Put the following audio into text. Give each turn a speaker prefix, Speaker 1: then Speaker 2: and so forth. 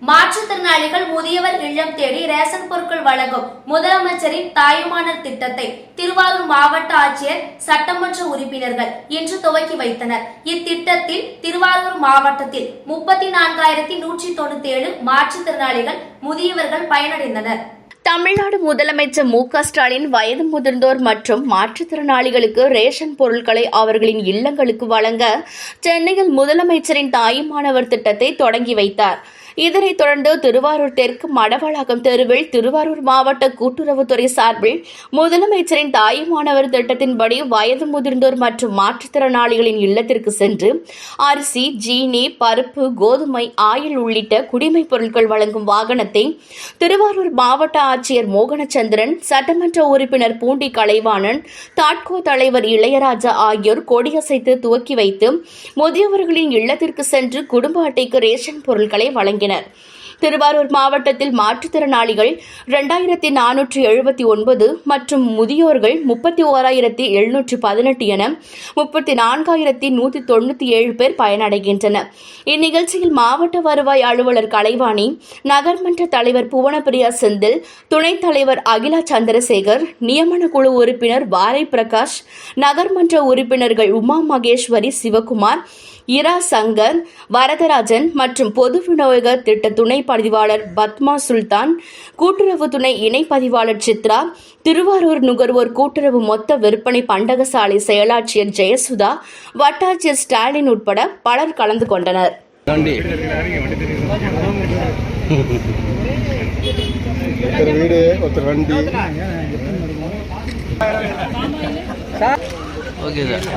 Speaker 1: மாற்றுத்திறனாளிகள் முதியவர் இல்லம் தேடி ரேஷன் பொருட்கள் வழங்கும் முதலமைச்சரின் தாயுமானவர் திட்டத்தை திருவாரூர் மாவட்ட ஆட்சியர் சட்டமன்ற உறுப்பினர்கள் இன்று துவக்கி வைத்தனர். இத்திட்டத்தில் திருவாரூர் மாவட்டத்தில் 34,197 மாற்றுத்திறனாளிகள் முதியவர்கள் பயனடைந்தனர்.
Speaker 2: தமிழ்நாடு முதலமைச்சர் மு.க.ஸ்டாலின் வயது முதிர்ந்தோர் மற்றும் மாற்றுத்திறனாளிகளுக்கு ரேஷன் பொருட்களை அவர்களின் இல்லங்களுக்கு வழங்க சென்னையில் முதலமைச்சரின் தாயுமானவர் திட்டத்தை தொடங்கி வைத்தார். இதனைத் தொடர்ந்து திருவாரூர் தெற்கு மடவளாகம் தெருவில் திருவாரூர் மாவட்ட கூட்டுறவுத்துறை சார்பில் முதலமைச்சரின் தாயுமானவர் திட்டத்தின்படி வயது முதிர்ந்தோர் மற்றும் மாற்றுத்திறனாளிகளின் இல்லத்திற்கு சென்று அரிசி, ஜீனி, பருப்பு, கோதுமை, ஆயில் உள்ளிட்ட குடிமைப் பொருட்கள் வழங்கும் வாகனத்தை திருவாரூர் மாவட்ட ஆட்சியர் மோகனச்சந்திரன், சட்டமன்ற உறுப்பினர் பூண்டி கலைவாணன், தாட்கோ தலைவர் இளையராஜா ஆகியோர் கொடியசைத்து துவக்கி வைத்து முதியவர்களின் இல்லத்திற்கு சென்று குடும்ப அட்டைக்கு ரேஷன் பொருட்களை வழங்கினர். திருவாரூர் மாவட்டத்தில் மாற்றுத்திறனாளிகள் 2,479 மற்றும் முதியோர்கள் 31,718 என 34,197 பேர் பயனடைகின்றனர். இந்நிகழ்ச்சியில் மாவட்ட வருவாய் அலுவலர் கலைவாணி, நகர்மன்ற தலைவர் புவனப்பிரியா செந்தில், துணைத் தலைவர் அகிலா சந்திரசேகர், நியமன குழு உறுப்பினர் வாரை பிரகாஷ், நகர்மன்ற உறுப்பினர்கள் உமா மகேஸ்வரி, சிவகுமார், இரா சங்கர், வரதராஜன் மற்றும் பொது விநியோக திட்ட துணை பதிவாளர் பத்மா சுல்தான், கூட்டுறவு துணை இணை பதிவாளர் சித்ரா, திருவாரூர் நுகர்வோர் கூட்டுறவு மொத்த விற்பனை பண்டகசாலை செயலாட்சியர் ஜெயசுதா, வட்டாட்சியர் ஸ்டாலின் உட்பட பலர் கலந்து கொண்டனர்.
Speaker 3: Okay sir.